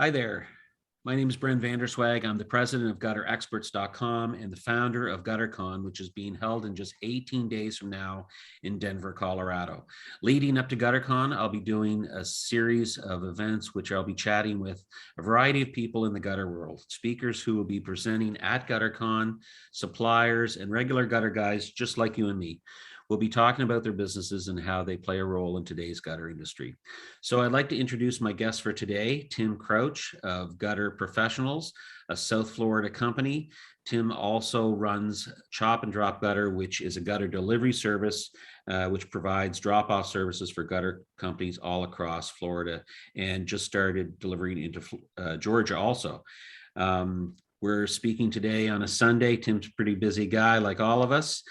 Hi there. My name is Brent Vanderswag. I'm the president of Gutter-Experts.com and the founder of Gutter-Con, which is being held in just 18 days from now in Denver, Colorado. Leading up to Gutter-Con, I'll be doing a series of events which I'll be chatting with a variety of people in the gutter world, speakers who will be presenting at Gutter-Con, suppliers, and regular gutter guys just like you and me. We'll be talking about their businesses and how they play a role in today's gutter industry. So I'd like to introduce my guest for today, Tim Crouch of Gutter Professionals, a South Florida company. Tim also runs Chop and Drop Gutter, which is a gutter delivery service, which provides drop-off services for gutter companies all across Florida, and just started delivering into Georgia also. We're speaking today on a Sunday. Tim's a pretty busy guy, like all of us.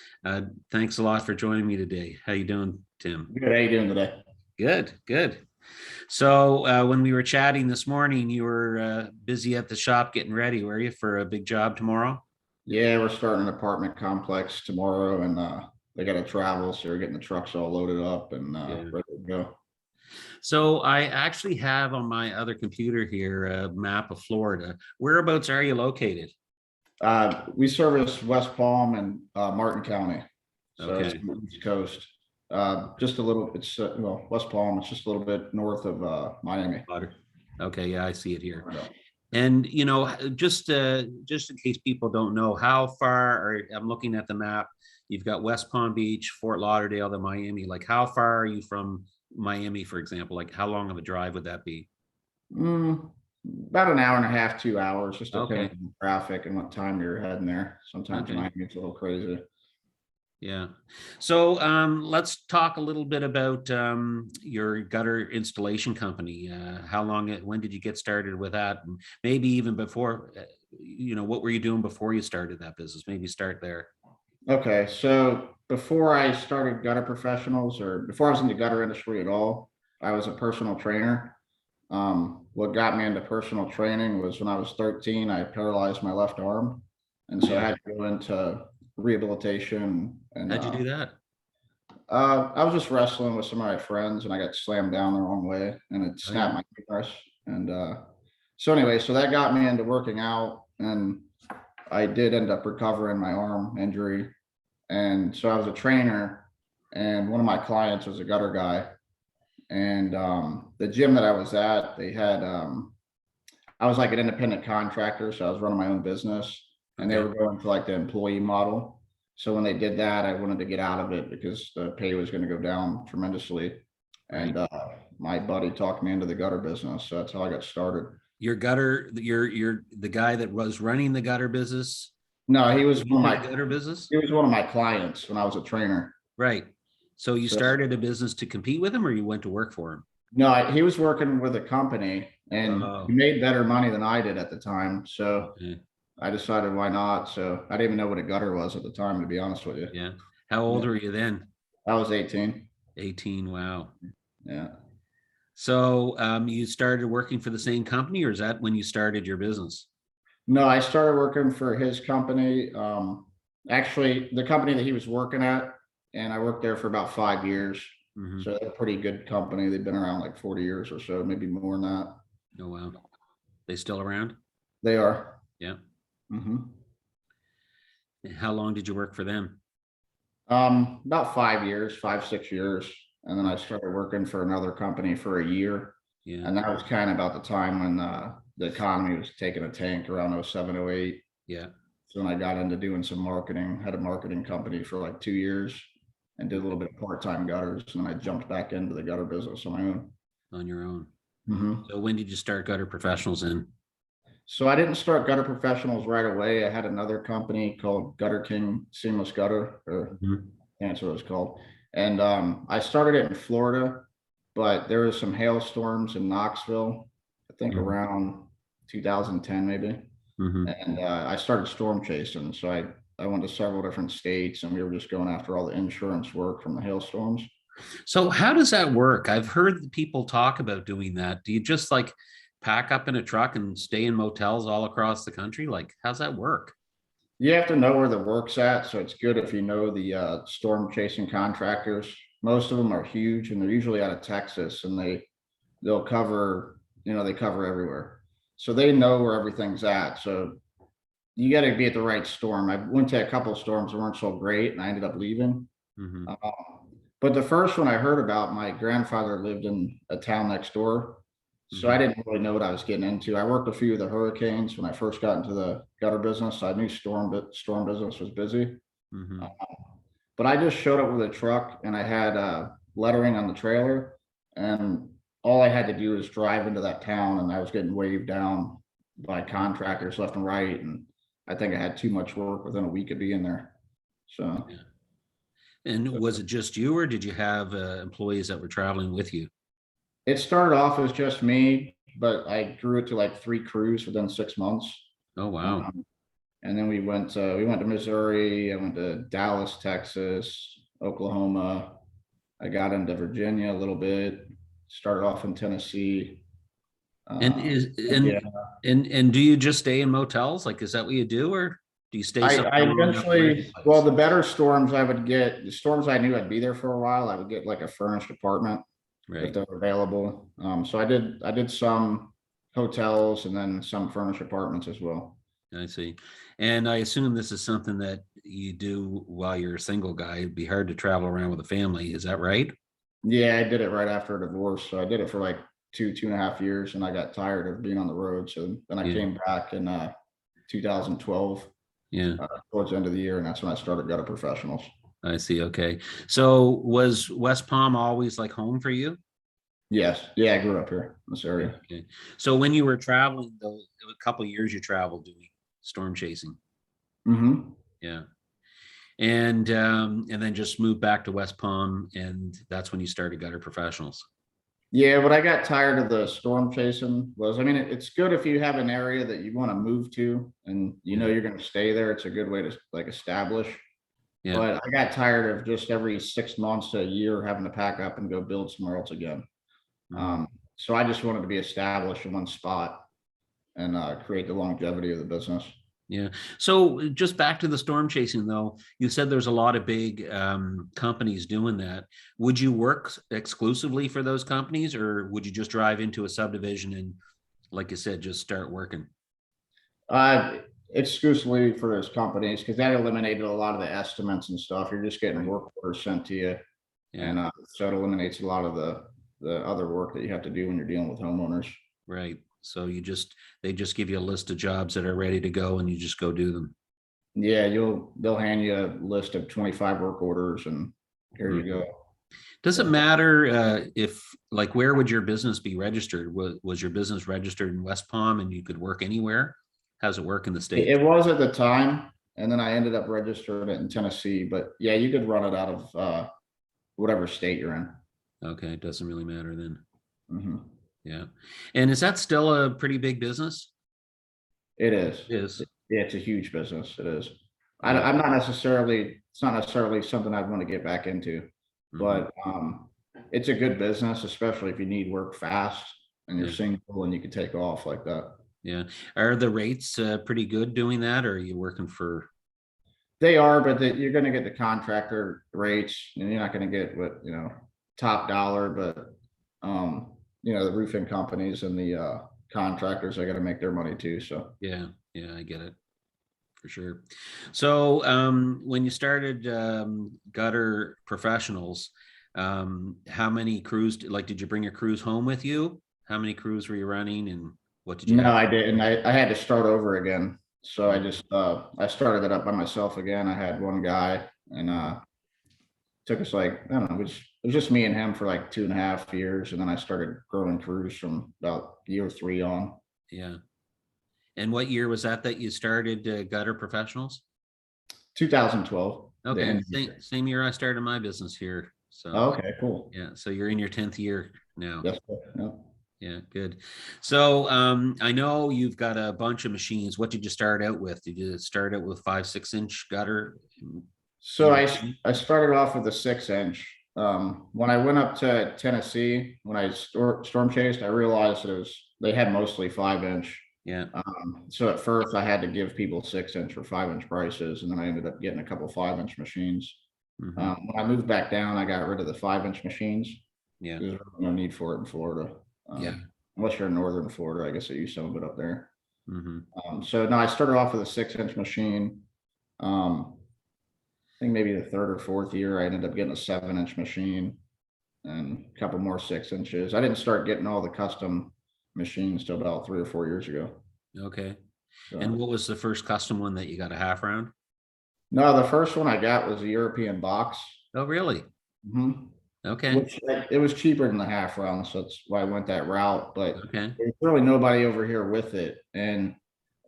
Thanks a lot for joining me today. How you doing, Tim? Good. How you doing today? Good, good. So when we were chatting this morning, you were busy at the shop getting ready, were you, for a big job tomorrow? Yeah, we're starting an apartment complex tomorrow, and they got to travel, so we're getting the trucks all loaded up and ready to go. So I actually have on my other computer here a map of Florida. Whereabouts are you located? We service West Palm and Martin County, so it's Okay. on the East Coast. Just a little. It's well, West Palm. It's just a little bit north of Miami. Okay, yeah, I see it here. And just in case people don't know, how far, or I'm looking at the map, you've got West Palm Beach, Fort Lauderdale, to Miami. Like, how far are you from Miami, for example? Like, how long of a drive would that be? About an hour and a half, 2 hours, just depending Okay. on traffic and what time you're heading there. Sometimes Okay. Miami gets a little crazy. Yeah. So let's talk a little bit about your gutter installation company. When did you get started with that? And maybe even before, what were you doing before you started that business? Maybe start there. Okay, so before I started Gutter Professionals, or before I was in the gutter industry at all, I was a personal trainer. What got me into personal training was when I was 13, I paralyzed my left arm, and so I had to go into rehabilitation. And How'd you do that? I was just wrestling with some of my friends, and I got slammed down the wrong way, and it Oh, yeah. snapped my humerus. And so anyway, so that got me into working out, and I did end up recovering my arm injury. And so I was a trainer, and one of my clients was a gutter guy. And the gym that I was at, they had I was like an independent contractor, so I was running my own business, and they Okay. were going for like the employee model. So when they did that, I wanted to get out of it because the pay was going to go down tremendously. Right. And my buddy talked me into the gutter business, so that's how I got started. You're the guy that was running the gutter business. No, he was one of The my gutter business. he was one of my clients when I was a trainer. Right. So you So started a business to compete with him, or you went to work for him? no, he was working with a company, and Oh, he made better money than I did at the time. So okay. I decided why not. So I didn't even know what a gutter was at the time, to be honest with you. Yeah. How old Yeah, were you then? I was 18. 18. Wow. Yeah. So you started working for the same company, or is that when you started your business? No, I started working for his company. Actually, the company that he was working at, and I worked there for about 5 years. Hmm. So they're a pretty good company. They've been around like 40 years or so, maybe more than that. Oh, wow. They still around? They are. Yeah. Mhm. And how long did you work for them? About 5 years, 5, 6 years. And then I started working for another company for a year. Yeah. And that was kind of about the time when the economy was taking a tank around 07, 08. Yeah. So then I got into doing some marketing, had a marketing company for like 2 years and did a little bit of part-time gutters. And then I jumped back into the gutter business on my own. On your own. Mhm. So when did you start Gutter Professionals in? So I didn't start Gutter Professionals right away. I had another company called Gutter King Seamless Gutter, or Mhm. that's what it was called. And I started it in Florida, but there was some hailstorms in Knoxville, I think Mhm. around 2010 maybe. Mhm. And I started storm chasing. So I went to several different states, and we were just going after all the insurance work from the hailstorms. So how does that work? I've heard people talk about doing that. Do you just like pack up in a truck and stay in motels all across the country? Like, how's that work? You have to know where the work's at. So it's good if you know the storm chasing contractors. Most of them are huge, and they're usually out of Texas, and they'll cover, they cover everywhere. so they know where everything's at. So you got to be at the right storm. I went to a couple of storms that weren't so great, and I ended up leaving. Mhm. Um, but the first one I heard about, my grandfather lived in a town next door. So I Mhm. didn't really know what I was getting into. I worked a few of the hurricanes when I first got into the gutter business. So I knew storm business was busy. Mhm. But I just showed up with a truck and I had lettering on the trailer, and all I had to do was drive into that town, and I was getting waved down by contractors left and right. And I think I had too much work within a week of being there. So Yeah. And was it just you, or did you have employees that were traveling with you? it started off as just me, but I grew it to like 3 crews within 6 months. Oh, wow. Um, and then we went to Missouri. I went to Dallas, Texas, Oklahoma. I got into Virginia a little bit. Started off in Tennessee. And Um, is yeah, and do you just stay in motels? Like, is that what you do, or do you stay I somewhere long enough to rent a eventually, well, place? the better storms I would get, the storms I knew I'd be there for a while, I would get like a furnished apartment if Right. they're available. So I did some hotels and then some furnished apartments as well. I see. And I assume this is something that you do while you're a single guy. It'd be hard to travel around with a family. Is that right? Yeah, I did it right after a divorce. So I did it for like 2.5 years, and I got tired of being on the road. So then I Yeah. came back in 2012, Yeah. towards the end of the year, and that's when I started Gutter Professionals. I see. Okay. So was West Palm always like home for you? Yes, yeah, I grew up here in this Yeah. area. Okay. So when you were traveling, though, a couple of years you traveled doing storm chasing. Hmm. Yeah. And then just moved back to West Palm, and that's when you started Gutter Professionals. Yeah, what I got tired of the storm chasing was, I mean, it's good if you have an area that you want to move to and you know Yeah. you're going to stay there. It's a good way to like establish. Yeah. But I got tired of just every 6 months to a year having to pack up and go build somewhere else again. Mhm. Um, so I just wanted to be established in one spot and create the longevity of the business. Yeah. So just back to the storm chasing, though, you said there's a lot of big companies doing that. Would you work exclusively for those companies, or would you just drive into a subdivision and, like you said, just start working? Uh, Exclusively for those companies, because that eliminated a lot of the estimates and stuff. You're just getting Right. work orders sent to you, Yeah. and so it eliminates a lot of the other work that you have to do when you're dealing with homeowners. Right. So they just give you a list of jobs that are ready to go, and you just go do them. Yeah, they'll hand you a list of 25 work orders, and here you Mhm. go. Does it So matter if, like, where would your business be registered? Was your business registered in West Palm and you could work anywhere? How's it work in the it States? was at the time, and then I ended up registering it in Tennessee. But yeah, you could run it out of whatever state you're in. Okay, it doesn't really matter then. Mhm. Yeah. And is that still a pretty big business? It is. It is. Yeah, it's a huge business. It is. Yeah. I'm not necessarily, it's not necessarily something I'd want to get back into, Mhm. but it's a good business, especially if you need work fast and you're Yeah. single and you can take off like that. Yeah. Are the rates pretty good doing that, or are you working for? They are, but you're going to get the contractor rates, and you're not going to get what, top dollar, but the roofing companies and the contractors, are going to make their money too. So Yeah. Yeah, I get it for sure. So when you started Gutter Professionals, how many crews, like, did you bring your crews home with you? How many crews were you running, and what did you no, have? I didn't. I had to start over again. So I Oh, just I started it up by myself again. I had one guy, and took us like, I don't know, it was just me and him for like 2.5 years, and then I started growing crews from about year three on. yeah. And what year was that you started Gutter Professionals? 2012, the Okay, end of the year. same year I started my business here. So Oh, okay, cool. yeah, so you're in your 10th year now. Yes, sir. Yep. Yeah, good. So I know you've got a bunch of machines. What did you start out with? Did you start out with 5, 6 inch gutter? So I started off with a 6 inch. When I went up to Tennessee, when I storm chased, I realized they had mostly 5 inch. Yeah. So at first I had to give people 6 inch or 5 inch prices, and then I ended up getting a couple 5 inch machines. Hmm. When I moved back down, I got rid of the 5 inch machines. Yeah. There's really no need for it in Florida. Yeah. Um, unless you're in northern Florida. I guess they use some of it up there. Hmm. So no, I started off with a 6-inch machine. I think maybe the third or fourth year, I ended up getting a 7-inch machine and a couple more 6 inches. I didn't start getting all the custom machines till about 3 or 4 years ago. Okay. And So what was the first custom one that you got a half round? no, the first one I got was a European box. Oh, really? Mhm. Okay. Which it was cheaper than the half round, so that's why I went that route. But Okay. there's really nobody over here with it. And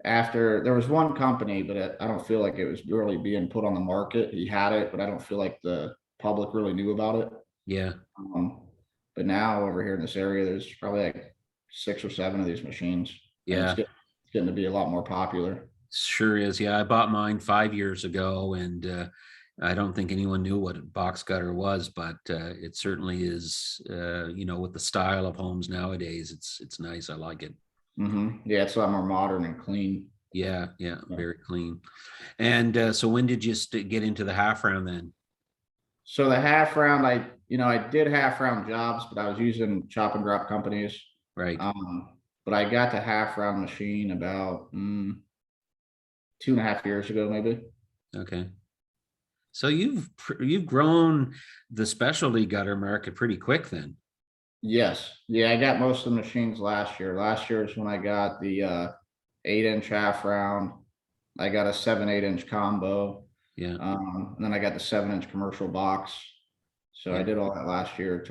after there was one company, but I don't feel like it was really being put on the market. He had it, but I don't feel like the public really knew about it. Yeah. Um, but now over here in this area, there's probably like 6 or 7 of these machines, and Yeah. it's getting to be a lot more popular. Sure is. Yeah. I bought mine 5 years ago, and I don't think anyone knew what a box gutter was, but it certainly is, with the style of homes nowadays, it's nice. I like it. Yeah, it's a lot more modern and clean. Yeah. Yeah. Yeah. Very clean. And so when did you get into the half round then? So the half round, I did half round jobs, but I was using chop and drop companies. Right. But I got the half round machine about 2.5 years ago, maybe. Okay. So you've grown the specialty gutter market pretty quick then. Yes. Yeah, I got most of the machines last year. Last year is when I got the 8-inch half round. I got a 7/8-inch combo. Yeah. And then I got the 7-inch commercial box. So I Yeah. did all that last year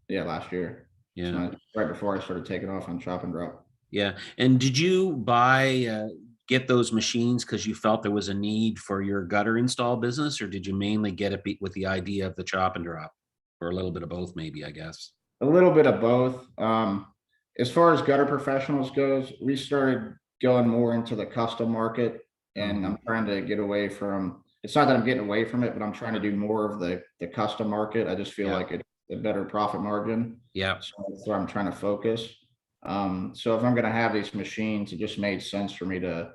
last year. So Yeah. right before I started taking off on chop and drop. Yeah. And did you get those machines because you felt there was a need for your gutter install business, or did you mainly get it with the idea of the chop and drop, or a little bit of both, maybe, I guess? A little bit of both. As far as gutter professionals goes, we started going more into the custom market, and Mhm. I'm trying to get away from. It's not that I'm getting away from it, but I'm trying to do more of the custom market. I just feel Yeah. like it's a better profit margin, Yeah. so that's where I'm trying to focus. So if I'm going to have these machines, it just made sense for me to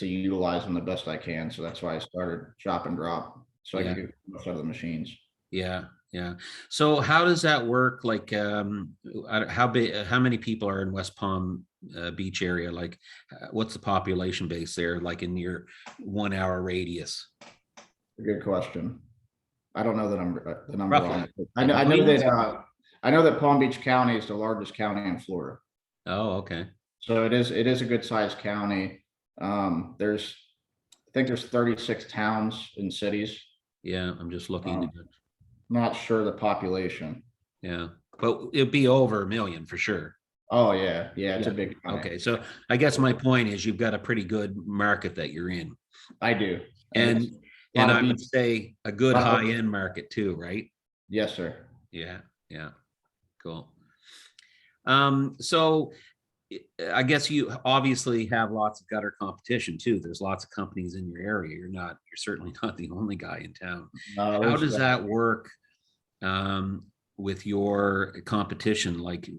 utilize them the best I can. So that's why I started chop and drop, so I Yeah. can get most out of the machines. Yeah. Yeah. So how does that work? Like, how big, how many people are in West Palm Beach area? Like, what's the population base there, like in your 1 hour radius? Good question. I don't know the number on Roughly, it. But like millions? I know that Palm Beach County is the largest county in Florida. Oh, okay. So it is a good sized county. I think there's 36 towns and cities. Yeah, I'm just looking at Um, it. Not sure the population. Yeah, but it'd be over a million for sure. Oh yeah, yeah, it's a Yeah. big county. Okay, so I guess my point is you've got a pretty good market that you're in, I do, and it's and a lot and of I would beach. say a good lot high of- end market too, right? Yes, sir. Yeah, yeah, cool. So I guess you obviously have lots of gutter competition too. There's lots of companies in your area. You're certainly not the only guy in town. How There's does that work um, with your competition? Like,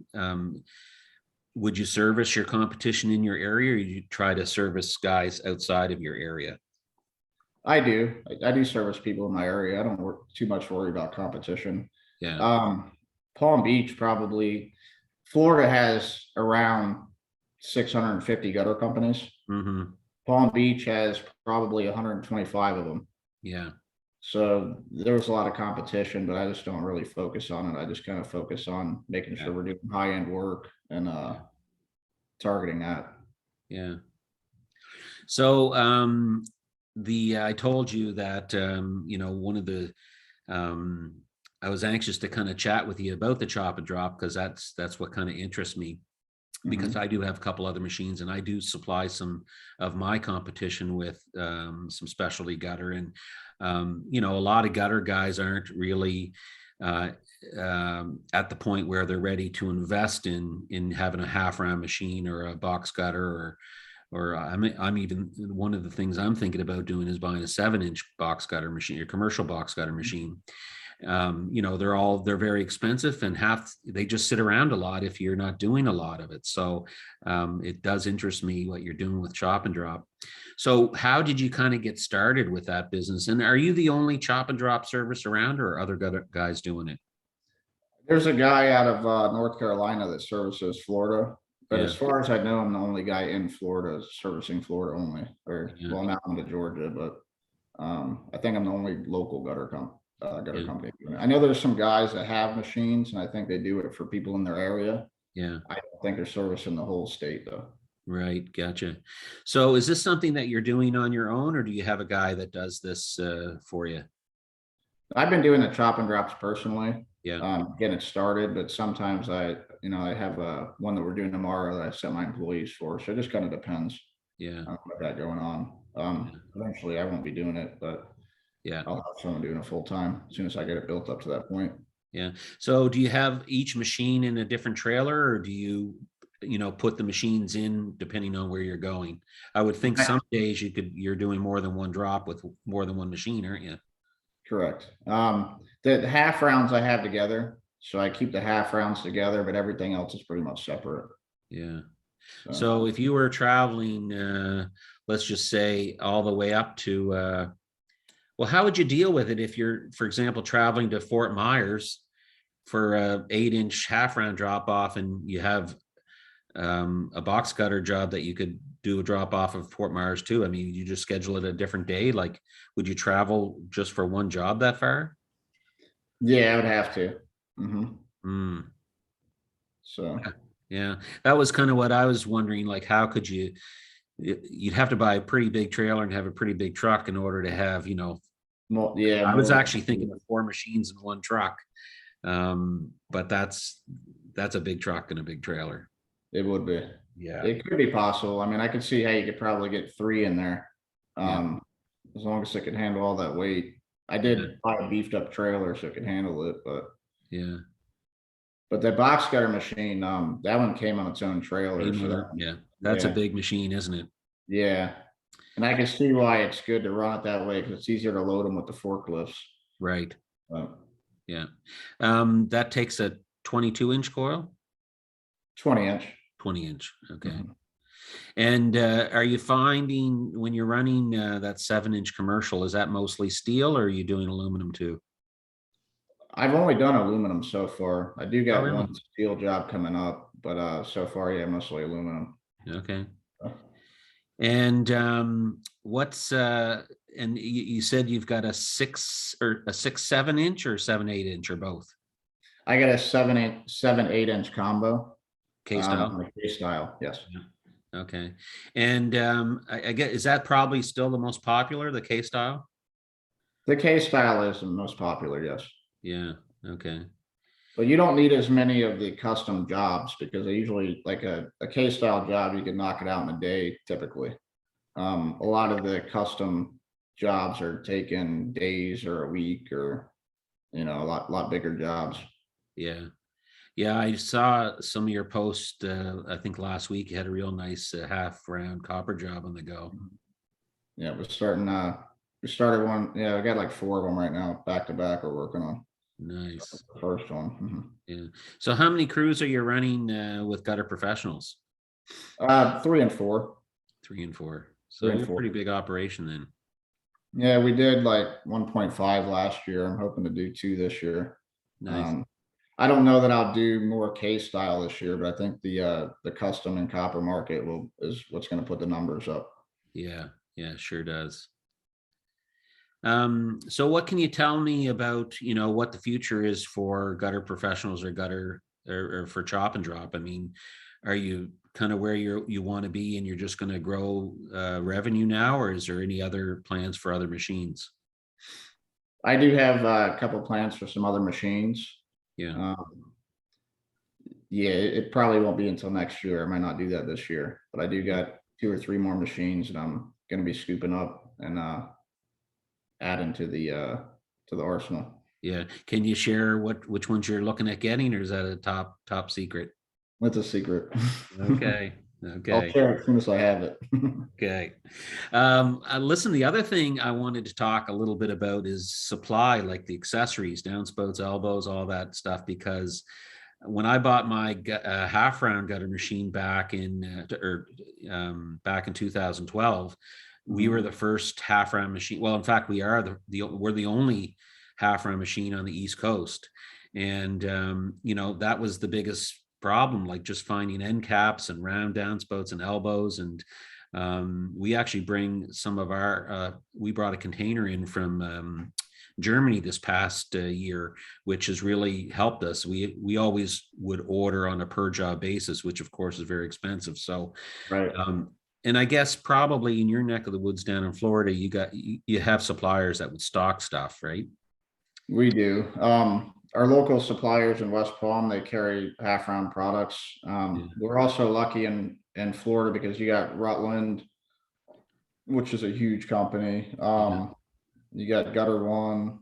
would you service your competition in your area, or you try to service guys outside of your area? I do. I do service people in my area. I don't work too much worry about competition. Yeah. Um, Palm Beach probably. Florida has around 650 gutter companies. Hmm. Palm Beach has probably 125 of them. Yeah. So there was a lot of competition, but I just don't really focus on it. I just kind of focus on making Yeah. sure we're doing high end work and targeting that. Yeah. So the I told you that one of the um I was anxious to kind of chat with you about the chop and drop because that's what kind of interests me, because Mhm. I do have a couple other machines and I do supply some of my competition with some specialty gutter. And a lot of gutter guys aren't really uh, at the point where they're ready to invest in having a half round machine or a box gutter, or I'm even, one of the things I'm thinking about doing is buying a 7-inch box gutter machine, a commercial box gutter machine. They're very expensive, and they just sit around a lot if you're not doing a lot of it. So it does interest me what you're doing with chop and drop. So how did you kind of get started with that business? And are you the only chop and drop service around, or are other guys doing it? There's a guy out of North Carolina that services Florida, but Yeah, as far as I know, I'm the only guy in Florida servicing Florida only, or yeah, well, now I'm to Georgia, but I think I'm the only local gutter yeah, company doing it. I know there's some guys that have machines, and I think they do it for people in their area. yeah. I don't think they're servicing the whole state though. Right, gotcha. So is this something that you're doing on your own, or do you have a guy that does this for you? I've been doing the chop and drops personally, Yeah, getting it started, but sometimes I have one that we're doing tomorrow that I set my employees for. So it just kind of depends yeah, on what I got going on. yeah, Eventually I won't be doing it, but yeah, I'll have someone doing it full time as soon as I get it built up to that point. yeah. So do you have each machine in a different trailer, or do you, put the machines in depending on where you're going? I would think some days you're doing more than one drop with more than one machine, aren't you? Correct. The half rounds I have together, so I keep the half rounds together, but everything else is pretty much separate. Yeah. So So if you were traveling, let's just say all the way up to, well, how would you deal with it if you're, for example, traveling to Fort Myers for a 8-inch half round drop off, and you have a box cutter job that you could do a drop off of Fort Myers too? I mean, you just schedule it a different day. Like, would you travel just for one job that far? yeah, I would have to. hmm Hmm. So Yeah, that was kind of what I was wondering. Like, how could you? You'd have to buy a pretty big trailer and have a pretty big truck in order to have, yeah, I was more. actually thinking of 4 machines in one truck. But that's a big truck and a big trailer. It would be. Yeah, It could be possible. I mean, I could see how you could probably get three in there. yeah, As long as it can handle all that weight. I yeah, did buy a beefed up trailer so it can handle it, yeah. but the box cutter machine, that one came on its own trailer. So that, Yeah, that's a yeah, big machine, isn't it? yeah. And I can see why it's good to run it that way because it's easier to load them with the forklifts. Right. Uh, Yeah. That takes a 22-inch coil, 20-inch. 20-inch. Okay. Mhm. And are you finding when you're running that 7-inch commercial, is that mostly steel, or are you doing aluminum too? I've only done aluminum so far. I do Oh, got really? one steel job coming up, but so far, yeah, mostly aluminum. Okay. Uh, And and you said you've got a 7-inch or 7/8 inch or both? I got a 7/8 inch combo. K style? On the K style, yes. Yeah. Okay. And I get, is that probably still the most popular, the K style? The K style is the most popular, yes. Yeah. Okay. But you don't need as many of the custom jobs because they usually like a K style job, you can knock it out in a day typically. A lot of the custom jobs are taking days or a week or a lot bigger jobs. Yeah. Yeah. I saw some of your posts. I think last week you had a real nice half round copper job on the go. Yeah, we started one. Yeah, I got like four of them right now, back to back we're working on. Nice. The first one. Yeah. So how many crews are you running with Gutter Professionals? 3 and 4. 3 and 4. Three So and four. pretty big operation then. Yeah, we did like 1.5 last year. I'm hoping to do 2 this year. Nice. Um, I don't know that I'll do more K style this year, but I think the custom and copper market is what's going to put the numbers up. Yeah. Yeah, sure does. So what can you tell me about, what the future is for Gutter Professionals or gutter or for chop and drop? I mean, are you kind of where you want to be and you're just going to grow revenue now, or is there any other plans for other machines? I do have a couple plans for some other machines. Yeah. Um, yeah, it probably won't be until next year. I might not do that this year, but I do got 2 or 3 more machines that I'm going to be scooping up and adding to the arsenal. Yeah. Can you share which ones you're looking at getting, or is that a top secret? That's a secret. Okay. I'll Okay. share it as soon as I have it. Okay. Listen, the other thing I wanted to talk a little bit about is supply, like the accessories, downspouts, elbows, all that stuff, because when I bought my half round gutter machine back in 2012, we were the first half round machine. Well, in fact, we're the only half round machine on the East Coast. And, that was the biggest problem, like just finding end caps and round downspouts and elbows. And we actually bring some of we brought a container in from Germany this past year, which has really helped us. We always would order on a per job basis, which of course is very expensive. So, Right. and I guess probably in your neck of the woods down in Florida, you have suppliers that would stock stuff, right? We do. Our local suppliers in West Palm, they carry half round products. Yeah. We're also lucky in Florida because you got Rutland, which is a huge company. Yeah. You got Gutter One,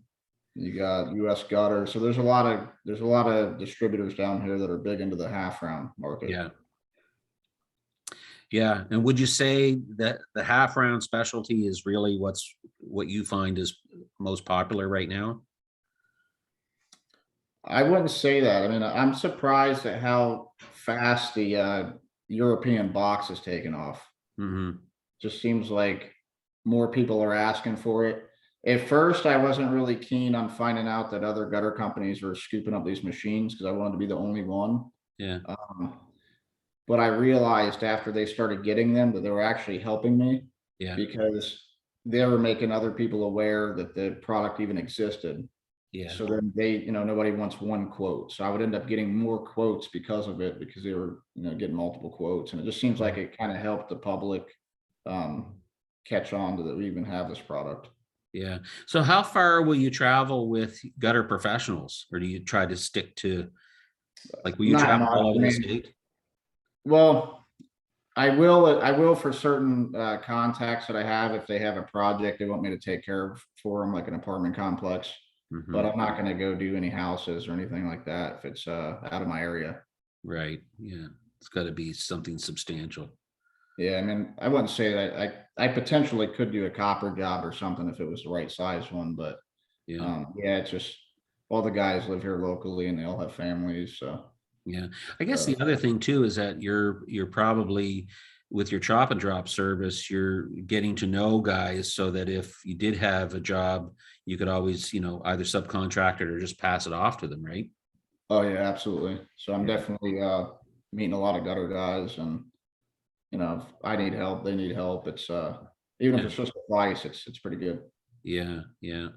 you got US Gutter. So there's a lot of distributors down here that are big into the half round market. Yeah. Yeah. And would you say that the half round specialty is really what you find is most popular right now? I wouldn't say that. I mean, I'm surprised at how fast the European box has taken off. Hmm. Just seems like more people are asking for it. At first, I wasn't really keen on finding out that other gutter companies were scooping up these machines because I wanted to be the only one. Yeah. Um, but I realized after they started getting them that they were actually helping me Yeah. because they were making other people aware that the product even existed. Yeah. So then nobody wants one quote. So I would end up getting more quotes because of it, because they were, getting multiple quotes. And it just seems like it kind of helped the public um, catch on to that we even have this product. Yeah. So how far will you travel with gutter professionals, or do you try to stick to, like, will you Not travel much. all I over the mean, state? well, I will for certain contacts that I have. If they have a project they want me to take care of for them, like an apartment complex, but Hmm. I'm not going to go do any houses or anything like that if it's out of my area. Right. Yeah. It's got to be something substantial. Yeah, I mean, I wouldn't say that I potentially could do a copper job or something if it was the right size one, but Yeah. yeah, it's just all the guys live here locally and they all have families, so Yeah. I guess uh, the other thing too is that you're probably, with your chop and drop service, you're getting to know guys so that if you did have a job, you could always, either subcontract it or just pass it off to them, right? oh yeah, absolutely. So I'm Yeah. definitely meeting a lot of gutter guys, and if I need help, they need help. It's even if Yeah. it's just advice, it's pretty good. Yeah, yeah,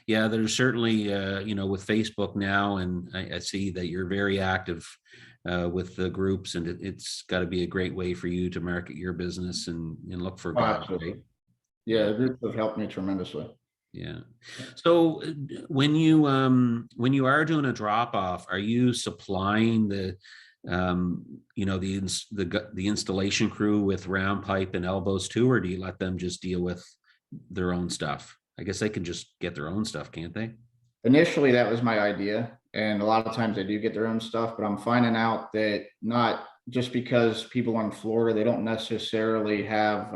yeah. There's certainly, with Facebook now, and I see that you're very active with the groups, and it's got to be a great way for you to market your business and look for Oh, guys, right? absolutely. Yeah, Yeah, the groups have helped me tremendously. yeah. So when you are doing a drop off, are you supplying the installation crew with round pipe and elbows too, or do you let them just deal with their own stuff? I guess they can just get their own stuff, can't they? Initially, that was my idea, and a lot of times they do get their own stuff, but I'm finding out that not just because people in Florida, they don't necessarily have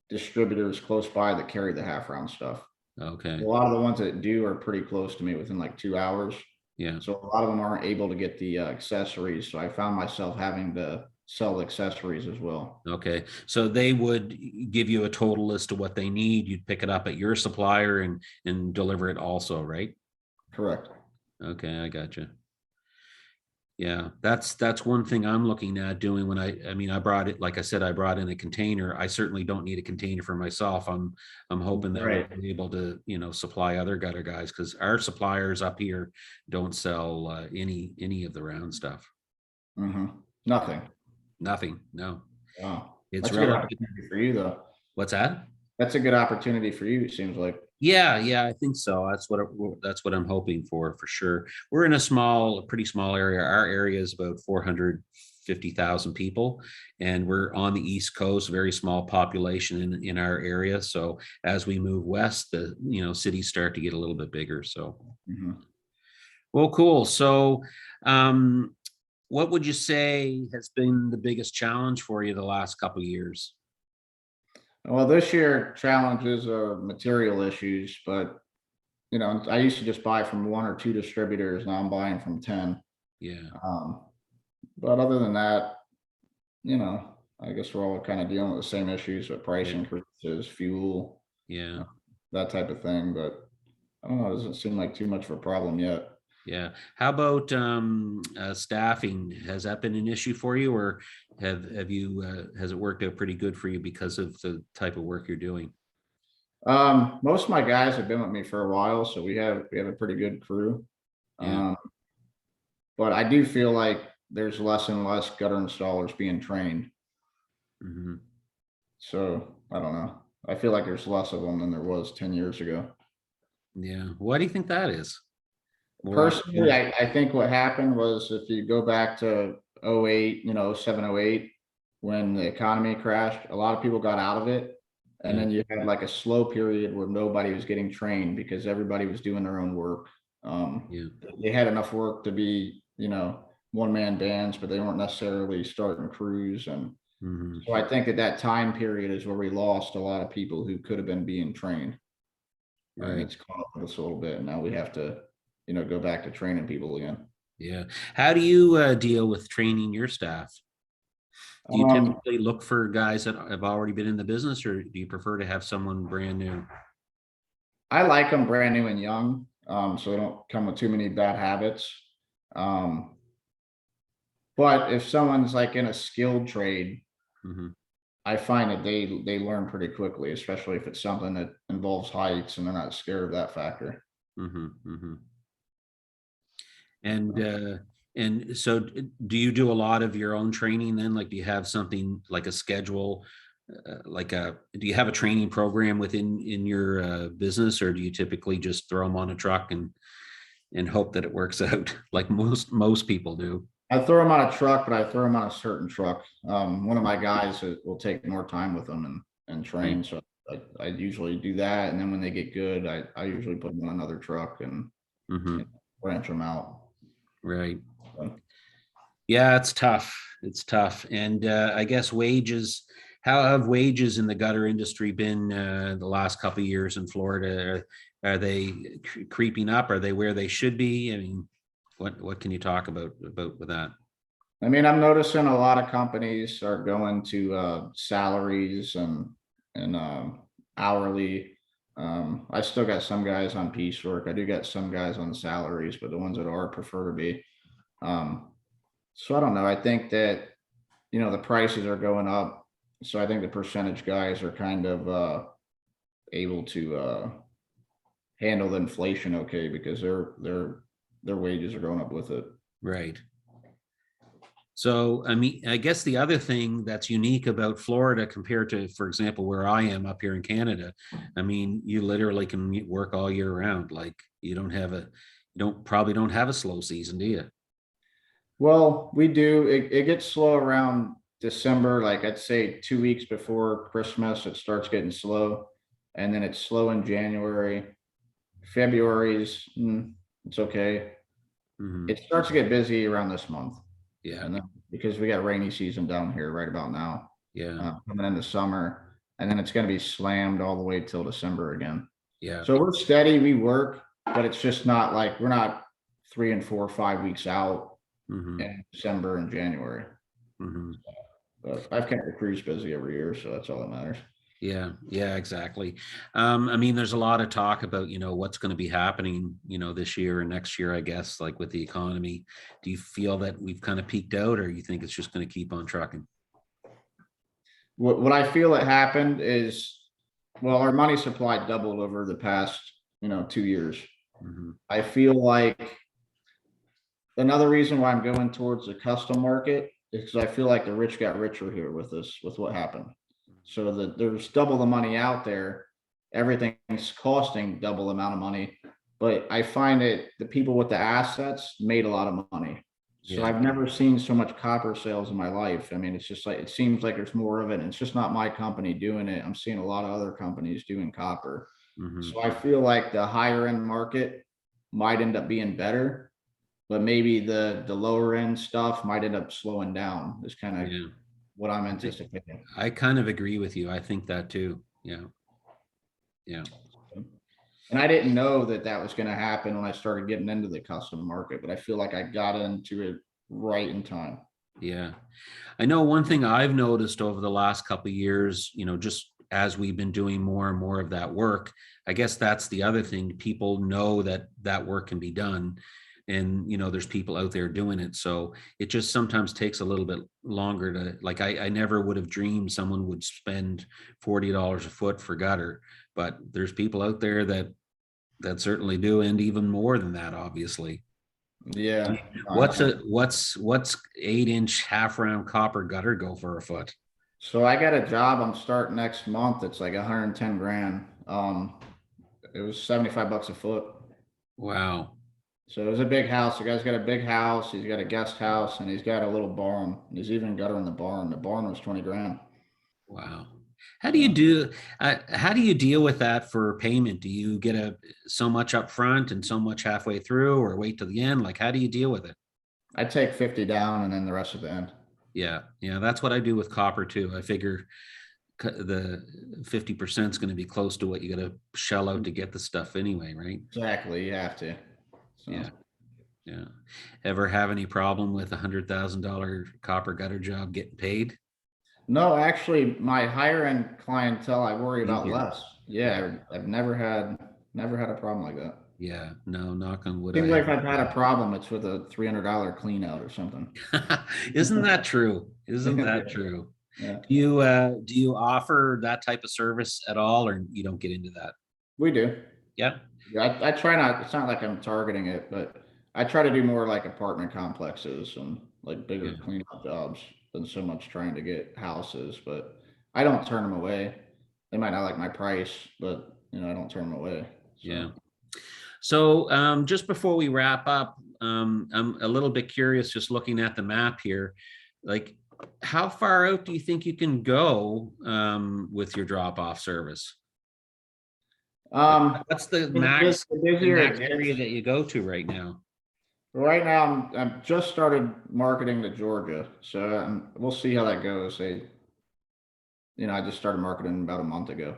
distributors close by that carry the half round stuff. A Okay. lot of the ones that do are pretty close to me within like 2 hours. Yeah. So a lot of them aren't able to get the accessories. So I found myself having to sell accessories as well. Okay. So they would give you a total list of what they need. You'd pick it up at your supplier and deliver it also, right? Correct. Okay, I got you. Yeah, that's one thing I'm looking at doing when I mean, I brought it, like I said, I brought in a container. I certainly don't need a container for myself. I'm hoping that we'll Right. be able to, supply other gutter guys, because our suppliers up here don't sell any of the round stuff. Yeah, Nothing. nothing. No. Wow. It's That's a good relative. opportunity for you, though. What's that? That's a good opportunity for you, it seems like. Yeah, yeah, I think so. That's what I'm hoping for sure. We're in a pretty small area. Our area is about 450,000 people, and we're on the East Coast, very small population in our area. So as we move west, the cities start to get a little bit bigger. So, Mhm. well, cool. So, um, what would you say has been the biggest challenge for you the last couple of years? Well, this year challenges are material issues, but I used to just buy from one or two distributors. Now I'm buying from 10. Yeah, Um, but other than that, I guess we're all kind of dealing with the same issues with price yeah, increases, fuel, yeah. that type of thing. But I don't know, it doesn't seem like too much of a problem yet. Yeah. How about staffing? Has that been an issue for you, or have you has it worked out pretty good for you because of the type of work you're doing? Most of my guys have been with me for a while, so we have a pretty good crew. Yeah. Um, but I do feel like there's less and less gutter installers being trained. Hmm. So I don't know. I feel like there's less of them than there was 10 years ago. Yeah. Why do you think that is? More Personally, opportunity. I think what happened was if you go back to '08, 07, '08, when the economy crashed, a lot of people got out of it. And Yeah. then you had like a slow period where nobody was getting trained because everybody was doing their own work. Yeah. They had enough work to be, one man bands, but they weren't necessarily starting crews. And Hmm. so I think that that time period is where we lost a lot of people who could have been being trained. And Right. it's caught up with us a little bit. And now we have to, go back to training people again. Yeah. How do you deal with training your staff? Do you Um, typically look for guys that have already been in the business, or do you prefer to have someone brand new? I like them brand new and young, so they don't come with too many bad habits. Um, but if someone's like in a skilled trade, Hmm. I find that they learn pretty quickly, especially if it's something that involves heights and they're not scared of that factor. Hmm. Hmm. And so do you do a lot of your own training then? Like, do you have something like a schedule, do you have a training program in your business, or do you typically just throw them on a truck and hope that it works out like most people do? I throw them on a truck, but I throw them on a certain truck. One of my guys will take more time with them and Right. train. So I usually do that. And then when they get good, I usually put them on another truck and Hmm. branch them out. Right. So, Yeah, it's tough. It's tough. And I guess wages, how have wages in the gutter industry been the last couple of years in Florida? Are they creeping up? Are they where they should be? I mean, what can you talk about with that? I mean, I'm noticing a lot of companies are going to salaries and hourly. I still got some guys on piecework. I do got some guys on salaries, but the ones that are prefer to be. Um, so I don't know. I think that the prices are going up, so I think the percentage guys are kind of able to handle the inflation okay because their wages are going up with it. Right. So, I mean, I guess the other thing that's unique about Florida compared to, for example, where I am up here in Canada, I mean, you literally can work all year round. Like you don't probably don't have a slow season, do you? Well, we do. It gets slow around December, like I'd say 2 weeks before Christmas, it starts getting slow. And then it's slow in January. February's it's okay. Hmm. It starts to get busy around this month. Yeah. And then because we got rainy season down here right about now, Yeah. coming into summer, and then it's gonna be slammed all the way till December again. Yeah. So we're steady, we work, but it's just not like we're not 3 and 4 or 5 weeks out Hmm. in December and January. Hmm. But I've kept the crews busy every year, so that's all that matters. Yeah, yeah, exactly. I mean, there's a lot of talk about, what's going to be happening, this year and next year, I guess, like with the economy. Do you feel that we've kind of peaked out, or you think it's just going to keep on trucking? What I feel it happened is, well, our money supply doubled over the past, 2 years. Hmm. I feel like another reason why I'm going towards the custom market is because I feel like the rich got richer here with this, with what happened. So that there's double the money out there. Everything's costing double the amount of money. But I find that the people with the assets made a lot of money. So Yeah, I've never seen so much copper sales in my life. I mean, it's just like it seems like there's more of it. And it's just not my company doing it. I'm seeing a lot of other companies doing copper. hmm, So I feel like the higher end market might end up being better, but maybe the lower end stuff might end up slowing down is kind of yeah. what I'm I, anticipating. I kind of agree with you. I think that too. Yeah, yeah, And I didn't know that that was going to happen when I started getting into the custom market, but I feel like I got into it right in time. yeah. I know one thing I've noticed over the last couple of years, just as we've been doing more and more of that work, I guess that's the other thing. People know that that work can be done. and there's people out there doing it. So it just sometimes takes a little bit longer to, like, I never would have dreamed someone would spend $40 a foot for gutter, but there's people out there that certainly do, and even more than that, obviously. Yeah. What's 8-inch half round copper gutter go for a foot? So I got a job I'm starting next month. It's like 110 grand. It was 75 bucks a foot. Wow. So it was a big house. The guy's got a big house. He's got a guest house, and he's got a little barn. And he's even guttering the barn. The barn was 20 grand. Wow. How do you So do, how do you deal with that for payment? Do you get so much up front and so much halfway through, or wait till the end? Like, how do you deal with it? I take 50 down and then the rest at the end. Yeah. Yeah. That's what I do with copper too. I figure the 50% is going to be close to what you got to shell out to get the stuff anyway, right? Exactly. You have to. So. Yeah. Yeah. Ever have any problem with $100,000 copper gutter job getting paid? No, actually, my higher end clientele, I worry about Easier. less. Yeah. Yeah, I've never had a problem like that. Yeah. No, knock on wood, I Seems like if haven't. I've had a problem, it's with a $300 clean out or something. Isn't that true? Isn't that true? Yeah, Do you offer that type of service at all, or you don't get into that? we do. Yeah. Yeah, I try not. It's not like I'm targeting it, but I try to do more like apartment complexes and like bigger Yeah. cleanup jobs than so much trying to get houses. But I don't turn them away. They might not like my price, but I don't turn them away. Yeah. So. So just before we wrap up, I'm a little bit curious, just looking at the map here, like, how far out do you think you can go with your drop off service? Like, Um, what's the the max the busier it max gets. area that you go to right now? Right now, I'm just started marketing to Georgia, so we'll see how that goes. I just started marketing about a month ago.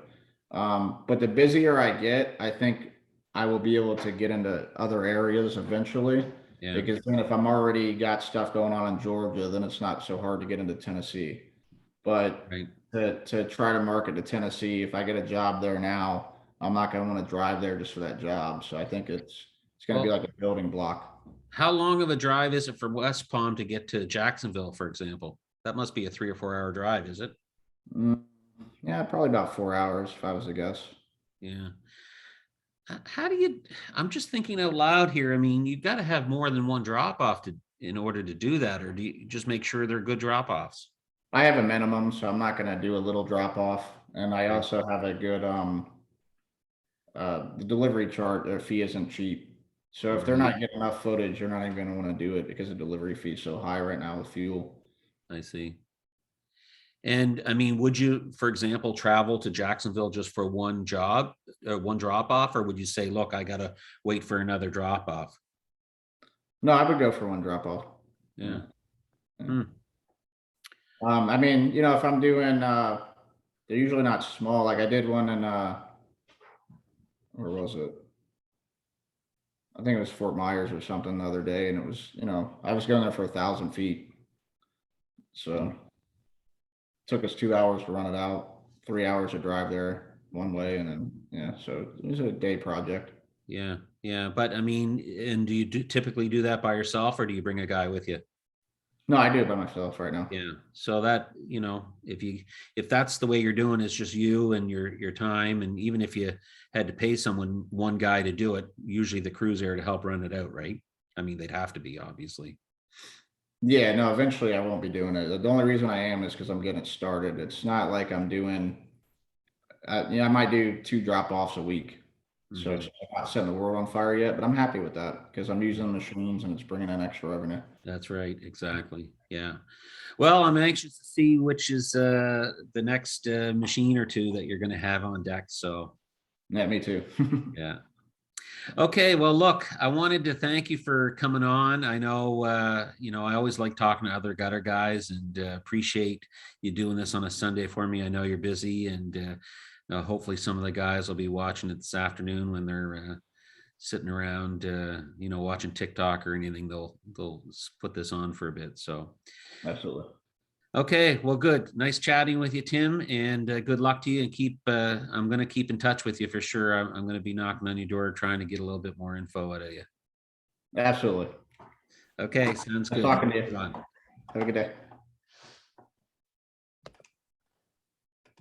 But the busier I get, I think I will be able to get into other areas eventually. Yeah. Because then if I'm already got stuff going on in Georgia, then it's not so hard to get into Tennessee. But Right. to try to market to Tennessee, if I get a job there now, I'm not going to want to drive there just for that job. So I think it's going to be Well, like a building block. how long of a drive is it from West Palm to get to Jacksonville, for example? That must be a 3 or 4 hour drive, is it? Mm, yeah, probably about 4 hours if I was to guess. Yeah. How do you, I'm just thinking out loud here. I mean, you've got to have more than one drop off in order to do that, or do you just make sure they're good drop offs? I have a minimum, so I'm not going to do a little drop off, and I Okay. also have a good the delivery chart. Their fee isn't cheap, so if they're Right. not getting enough footage, you're not even going to want to do it because the delivery fee is so high right now with fuel. I see. And I mean, would you, for example, travel to Jacksonville just for one job, one drop off, or would you say, look, I got to wait for another drop off? No, I would go for one drop off. Yeah. Yeah. Yeah. Hmm. I mean, if I'm doing, they're usually not small. Like I did one in, where was it? I think it was Fort Myers or something the other day, and it was, I was going there for 1,000 feet, so took us 2 hours to run it out, 3 hours to drive there one way, and then so it was a day project. Yeah. Yeah. But I mean, and do you typically do that by yourself, or do you bring a guy with you? No, I do it by myself right now. Yeah. So that, if that's the way you're doing, it's just you and your time. And even if you had to pay one guy to do it, usually the crew's there to help run it out, right? I mean, they'd have to be, obviously. Yeah, no, eventually I won't be doing it. The only reason I am is because I'm getting it started. It's not like I'm doing, I might do 2 drop offs a week. So Mhm. I'm not setting the world on fire yet, but I'm happy with that because I'm using machines and it's bringing in extra revenue. That's right. Exactly. Yeah. Well, I'm anxious to see which is the next machine or two that you're going to have on deck. So, Yeah, me too. yeah. Okay, well, look, I wanted to thank you for coming on. I know, I always like talking to other gutter guys, and appreciate you doing this on a Sunday for me. I know you're busy, and hopefully some of the guys will be watching it this afternoon when they're sitting around, watching TikTok or anything. They'll put this on for a bit. So, Absolutely. okay, well, good. Nice chatting with you, Tim, and good luck to you. And I'm going to keep in touch with you for sure. I'm going to be knocking on your door, trying to get a little bit more info out of you. Absolutely. Okay, sounds Nice good. talking to you. Ron. Have a good day.